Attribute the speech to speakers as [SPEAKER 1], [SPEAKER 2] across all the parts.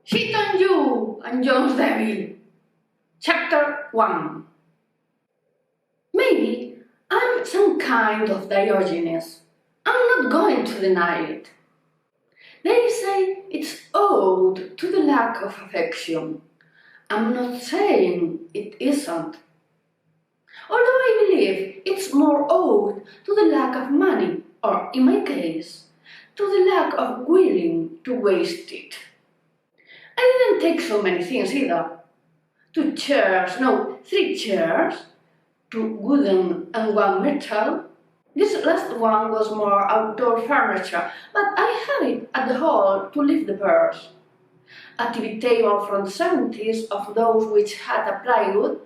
[SPEAKER 1] Shit on you and Jones Devil. Chapter 1. Maybe I'm some kind of Diogenes. I'm not going to deny it. They say it's owed to the lack of affection. I'm not saying it isn't. Although I believe it's more owed to the lack of money, or in my case, to the lack of willing to waste it. I didn't take so many things either. 3 chairs, 2 wooden and 1 metal. This last one was more outdoor furniture, but I had it at the hall to lift the purse. A TV table from the 70s of those which had a plywood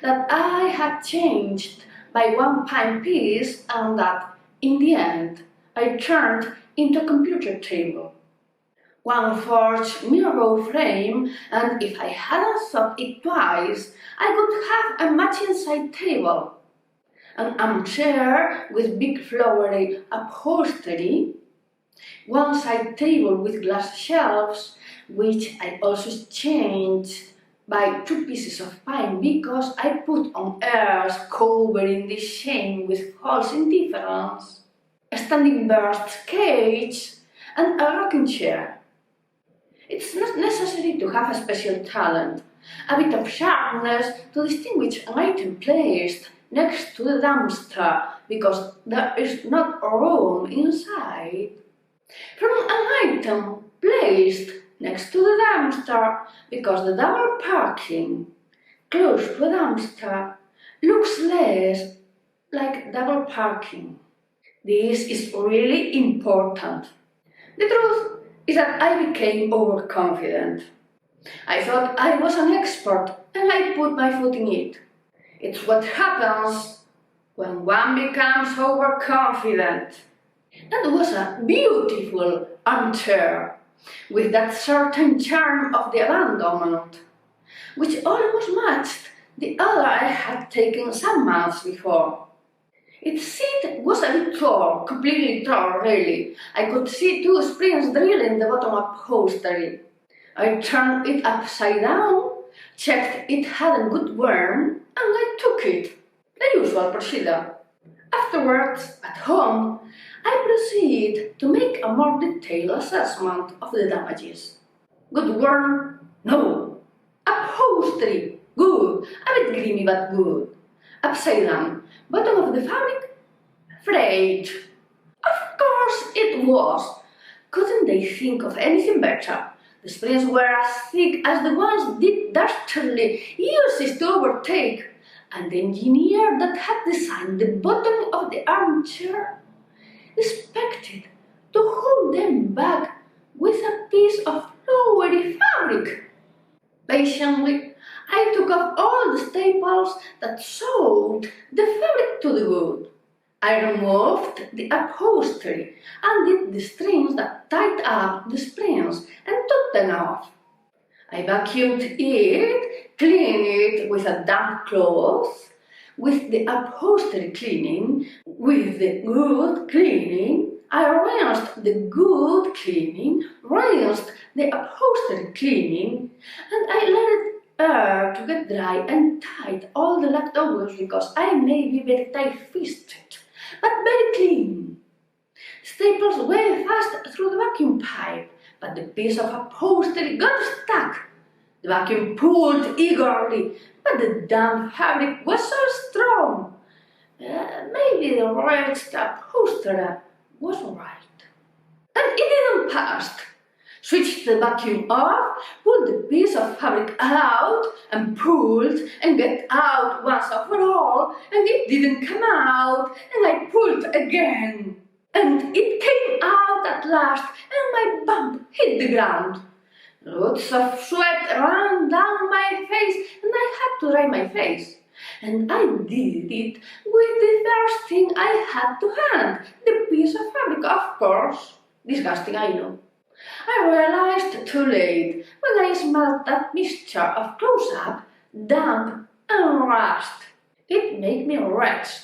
[SPEAKER 1] that I had changed by 1 pine piece and that, in the end, I turned into a computer table. 1 forged mirror frame, and if I hadn't thought it twice, I could have a matching side table. An armchair with big flowery upholstery, 1 side table with glass shelves, which I also changed by 2 pieces of pine because I put on airs covering the shame with false indifference, a standing bird's cage, and a rocking chair. It's not necessary to have a special talent, a bit of sharpness to distinguish an item placed next to the dumpster because there is not room inside, from an item placed next to the dumpster because the double parking close to a dumpster looks less like double parking. This is really important. The truth is that I became overconfident. I thought I was an expert and I put my foot in it. It's what happens when one becomes overconfident. That was a beautiful armchair with that certain charm of the abandonment, which almost matched the other I had taken some months before. Its seat was a bit tall, completely tall, really. I could see 2 springs drilling the bottom upholstery. I turned it upside down, checked it hadn't good worn, and I took it. The usual procedure. Afterwards, at home, I proceeded to make a more detailed assessment of the damages. Good worn? No. Upholstery? Good. A bit grimy but good. Upside down. Bottom of the fabric? Frayed. Of course it was. Couldn't they think of anything better? The springs were as thick as the ones Dick dastardly uses to overtake, and the engineer that had designed the bottom of the armchair expected to hold them back with a piece of flowery fabric. Patiently, I took off all the staples that sewed the fabric to the wood. I removed the upholstery, undid the strings that tied up the springs, and took them off. I vacuumed it, cleaned it with a damp cloth, with the upholstery cleaning, with the good cleaning. I rinsed the good cleaning, rinsed the upholstery cleaning, and I let it air to get dry and tied all the leftovers because I may be very tight-fisted, but very clean. Staples went fast through the vacuum pipe, but the piece of upholstery got stuck. The vacuum pulled eagerly, but the damp fabric was so strong. Maybe the wretched upholsterer was right. And it didn't pass. Switched the vacuum off, pulled the piece of fabric out, and pulled and get out once for all, and it didn't come out, and I pulled again. And it came out at last, and my bump hit the ground. Lots of sweat ran down my face, and I had to dry my face. And I did it with the first thing I had to hand, the piece of fabric, of course. Disgusting, I know. I realized too late when I smelled that mixture of close-up, damp, and rust. It made me wretched.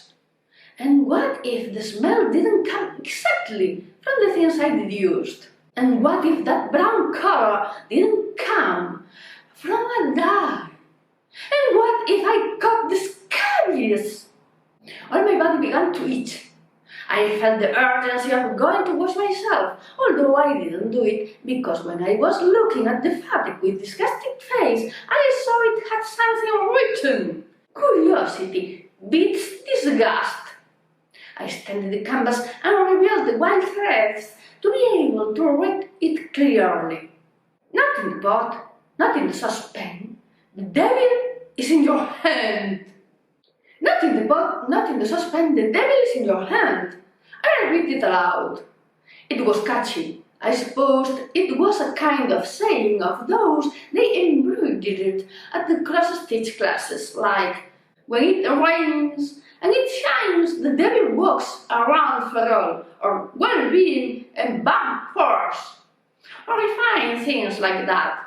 [SPEAKER 1] And what if the smell didn't come exactly from the things I deduced? And what if that brown color didn't come from a dye? And what if I caught the scabies? All my body began to itch. I felt the urgency of going to wash myself, although I didn't do it because when I was looking at the fabric with disgusted face, I saw it had something written. Curiosity beats disgust. I extended the canvas and revealed the white threads to be able to read it clearly. Not in the pot, not in the saucepan. The devil is in your hand. Not in the pot, not in the saucepan, the devil is in your hand. I repeated it aloud. It was catchy. I supposed it was a kind of saying of those they embroidered at the cross-stitch classes, like, when it rains and it shines, the devil walks around for all, or well-being and bad force, or refined things like that.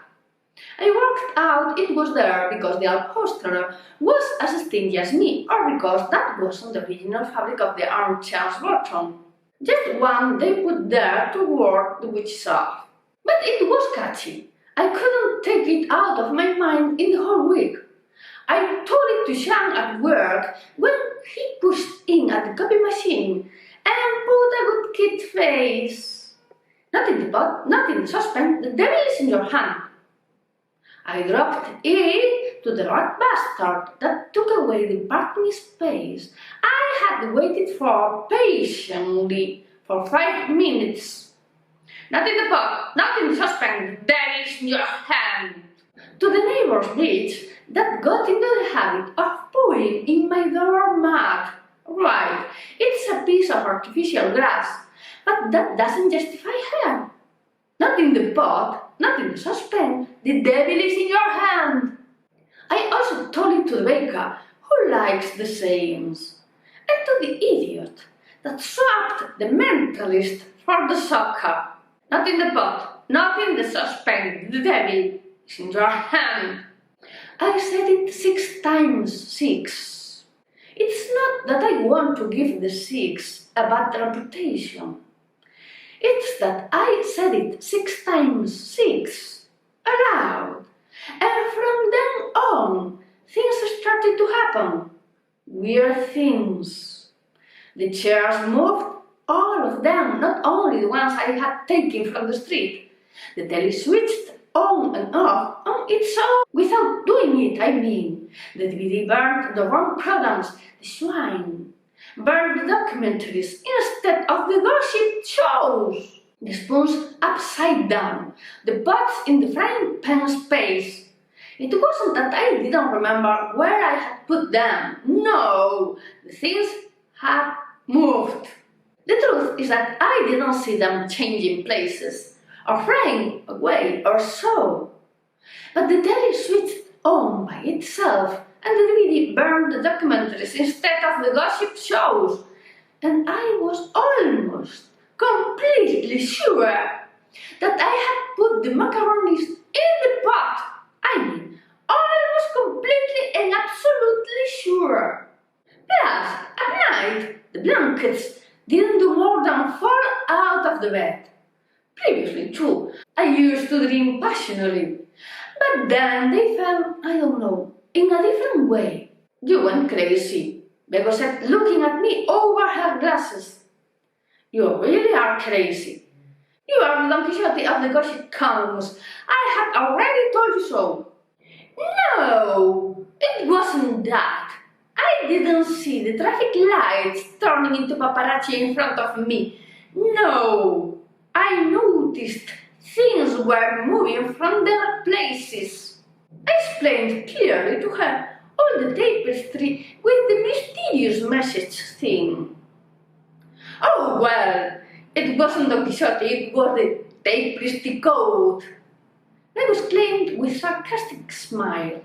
[SPEAKER 1] I worked out it was there because the upholsterer was as stingy as me, or because that wasn't the original fabric of the armchair's bottom. Just one they put there to ward the witches off. But it was catchy. I couldn't take it out of my mind in the whole week. I told it to Sean at work when he pushed in at the copy machine and put a good kid face. Not in the pot, not in the saucepan, the devil is in your hand. I dropped it to the rat bastard that took away the parking space I had waited for patiently for 5 minutes. Not in the pot, not in the saucepan, the devil is in your hand. To the neighbor's bitch that got into the habit of pouring in my door mat. Right, it's a piece of artificial grass, but that doesn't justify her. Not in the pot, not in the saucepan, the devil is in your hand. I also told it to the baker, who likes the sayings, and to the idiot that swapped the mentalist for the soccer. Not in the pot, not in the saucepan, the devil is in your hand. I said it 6 times 6. It's not that I want to give the 6 a bad reputation. It's that I said it 6 times 6, aloud, and from then on, things started to happen. Weird things. The chairs moved, all of them, not only the ones I had taken from the street. The telly switched on and off on its own, without doing it, I mean. The DVD burned the wrong programs, the swine burned the documentaries instead of the gossip shows. The spoons upside down, the pots in the frying pan space. It wasn't that I didn't remember where I had put them. No, the things had moved. The truth is that I didn't see them changing places, or flying away or so. But the telly switched on by itself, and the DVD burned the documentaries instead of the gossip shows. And I was almost completely sure that I had put the macaronis in the pot. I mean, almost completely and absolutely sure. Plus, at night, the blankets didn't do more than fall out of the bed. Previously, too, I used to dream passionately, but then they fell, I don't know, in a different way. You went crazy, Bego said, looking at me over her glasses. You really are crazy. You are Don Quixote of the gossip columns. I had already told you so. No, it wasn't that. I didn't see the traffic lights turning into paparazzi in front of me. No, I noticed things were moving from their places. I explained clearly to her all the tapestry with the mysterious message thing. Oh, well, it wasn't Don Quixote, it was the tapestry code. I exclaimed with a sarcastic smile.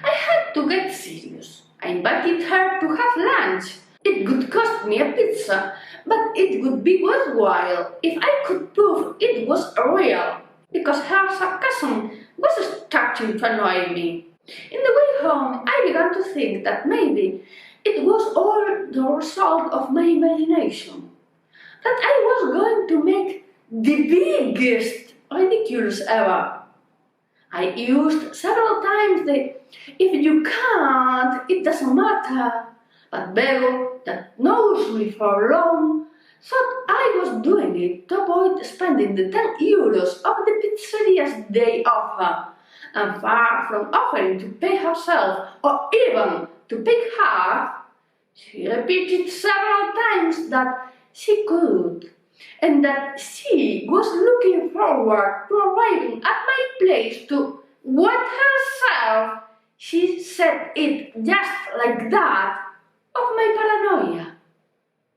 [SPEAKER 1] I had to get serious. I invited her to have lunch. It would cost me a pizza, but it would be worthwhile if I could prove it was real, because her sarcasm was starting to annoy me. In the way home, I began to think that maybe it was all the result of my imagination, that I was going to make the biggest ridiculous ever. I used several times the "if you can't, it doesn't matter," but Bego, that knows me for long, thought I was doing it to avoid spending the 10 euros of the pizzeria's day offer, and far from offering to pay herself or even to pick her, she repeated several times that she could, and that she was looking forward to arriving at my place to wet herself. She said it just like that, of my paranoia.